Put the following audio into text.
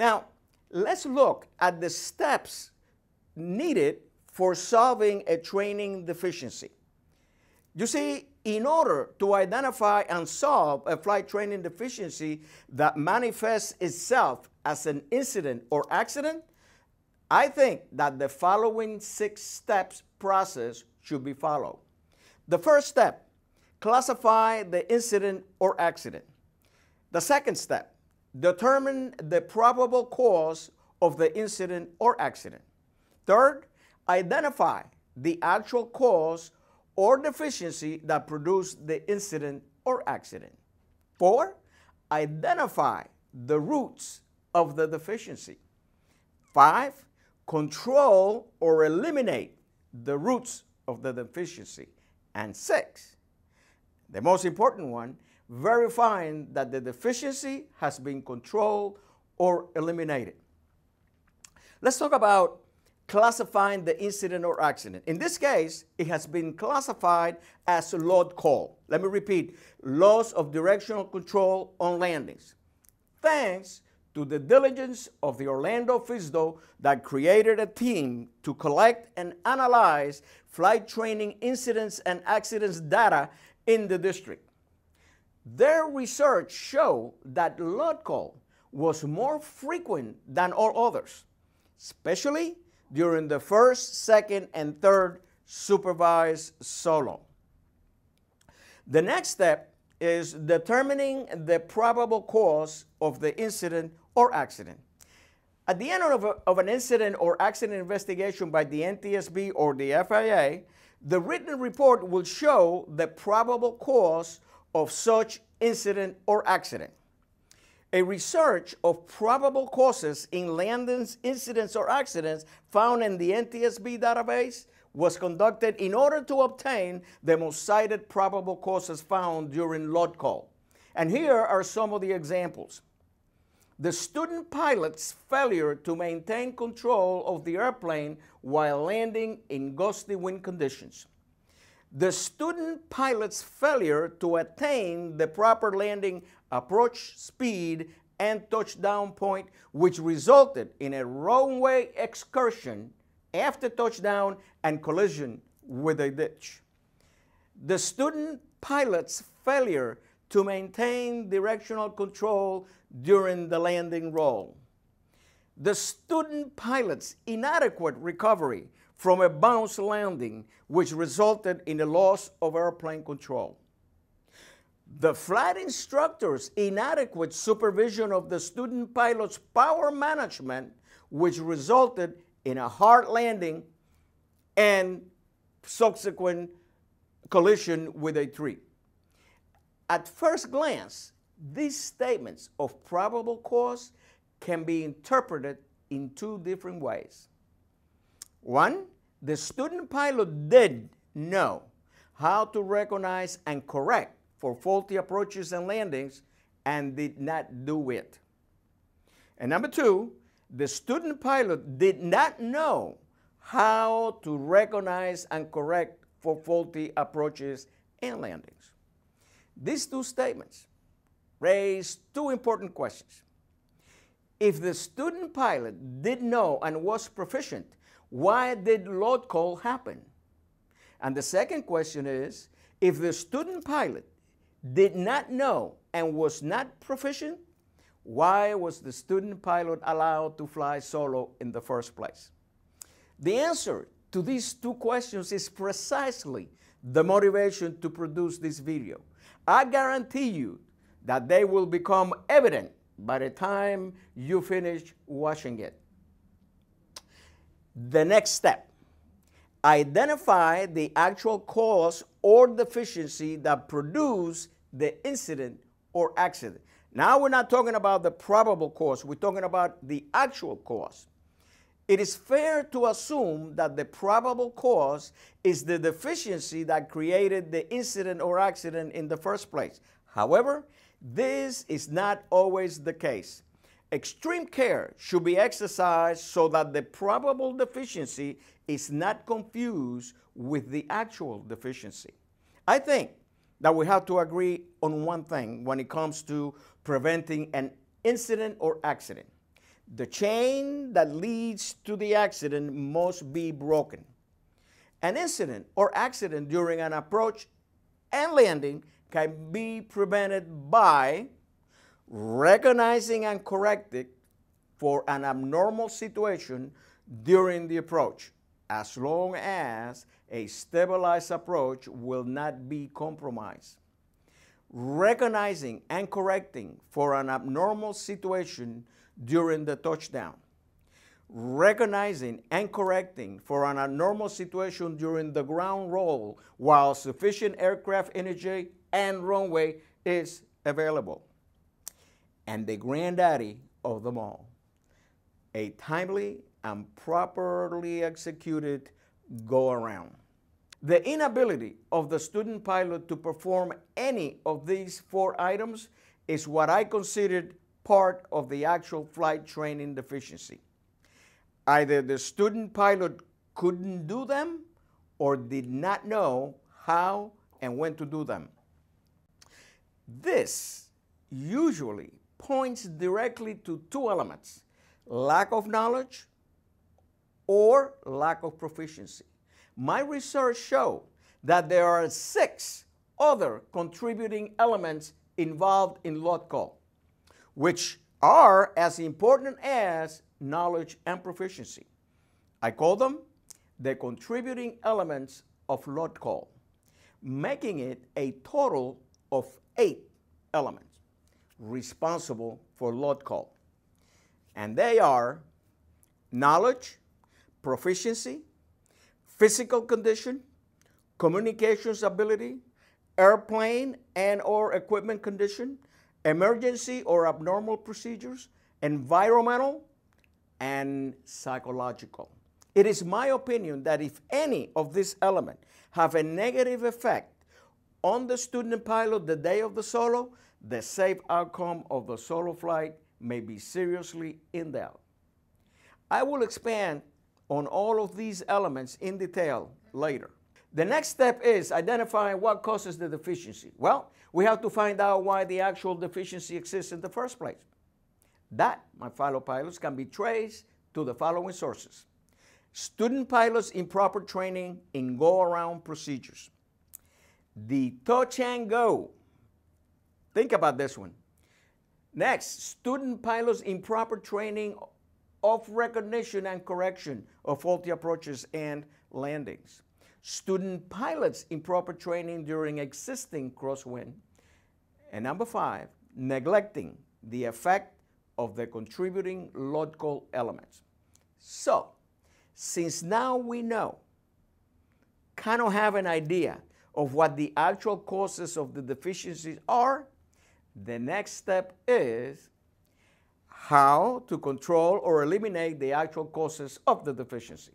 Now, let's look at the steps needed for solving a training deficiency. You see, in order to identify and solve a flight training deficiency that manifests itself as an incident or accident, I think that the following 6 steps process should be followed. The first step, classify the incident or accident. The second step, determine the probable cause of the incident or accident. Third, identify the actual cause or deficiency that produced the incident or accident. 4, identify the roots of the deficiency. 5, control or eliminate the roots of the deficiency. And 6, the most important one, verifying that the deficiency has been controlled or eliminated. Let's talk about classifying the incident or accident. In this case, it has been classified as a load call. Let me repeat, loss of directional control on landings. Thanks to the diligence of the Orlando FISDO that created a team to collect and analyze flight training incidents and accidents data in the district. Their research showed that load call was more frequent than all others, especially during the first, second, and third supervised solo. The next step is determining the probable cause of the incident or accident. At the end of an incident or accident investigation by the NTSB or the FAA, the written report will show the probable cause of such incident or accident. A research of probable causes in landings, incidents, or accidents found in the NTSB database was conducted in order to obtain the most cited probable causes found during load call. And here are some of the examples. The student pilot's failure to maintain control of the airplane while landing in gusty wind conditions. The student pilot's failure to attain the proper landing approach speed and touchdown point, which resulted in a runway excursion after touchdown and collision with a ditch. The student pilot's failure to maintain directional control during the landing roll. The student pilot's inadequate recovery from a bounce landing, which resulted in the loss of airplane control. The flight instructor's inadequate supervision of the student pilot's power management, which resulted in a hard landing and subsequent collision with a tree. At first glance, these statements of probable cause can be interpreted in 2 different ways. 1, the student pilot did know how to recognize and correct for faulty approaches and landings and did not do it. And number 2, the student pilot did not know how to recognize and correct for faulty approaches and landings. These 2 statements raise 2 important questions. If the student pilot did know and was proficient, why did load call happen? And the second question is, if the student pilot did not know and was not proficient, why was the student pilot allowed to fly solo in the first place? The answer to these 2 questions is precisely the motivation to produce this video. I guarantee you that they will become evident by the time you finish watching it. The next step, identify the actual cause or deficiency that produced the incident or accident. Now we're not talking about the probable cause, we're talking about the actual cause. It is fair to assume that the probable cause is the deficiency that created the incident or accident in the first place. However, this is not always the case. Extreme care should be exercised so that the probable deficiency is not confused with the actual deficiency. I think that we have to agree on one thing when it comes to preventing an incident or accident. The chain that leads to the accident must be broken. An incident or accident during an approach and landing can be prevented by recognizing and correcting for an abnormal situation during the approach, as long as a stabilized approach will not be compromised. Recognizing and correcting for an abnormal situation during the touchdown. Recognizing and correcting for an abnormal situation during the ground roll while sufficient aircraft energy and runway is available. And the granddaddy of them all, a timely and properly executed go-around. The inability of the student pilot to perform any of these 4 items is what I considered part of the actual flight training deficiency. Either the student pilot couldn't do them or did not know how and when to do them. This usually points directly to 2 elements: lack of knowledge or lack of proficiency. My research showed that there are 6 other contributing elements involved in lot call, which are as important as knowledge and proficiency. I call them the contributing elements of lot call, making it a total of 8 elements responsible for lot call. And they are knowledge, proficiency, physical condition, communications ability, airplane and or equipment condition, emergency or abnormal procedures, environmental, and psychological. It is my opinion that if any of these elements have a negative effect on the student pilot the day of the solo, the safe outcome of the solo flight may be seriously in doubt. I will expand on all of these elements in detail later. The next step is identifying what causes the deficiency. Well, we have to find out why the actual deficiency exists in the first place. That, my fellow pilots, can be traced to the following sources: student pilots' improper training in go-around procedures, the touch and go. Think about this one. Next, student pilots' improper training of recognition and correction of faulty approaches and landings. Student pilots' improper training during existing crosswind. And number 5, neglecting the effect of the contributing lot call elements. So, since now we know, kind of have an idea of what the actual causes of the deficiencies are, the next step is how to control or eliminate the actual causes of the deficiency.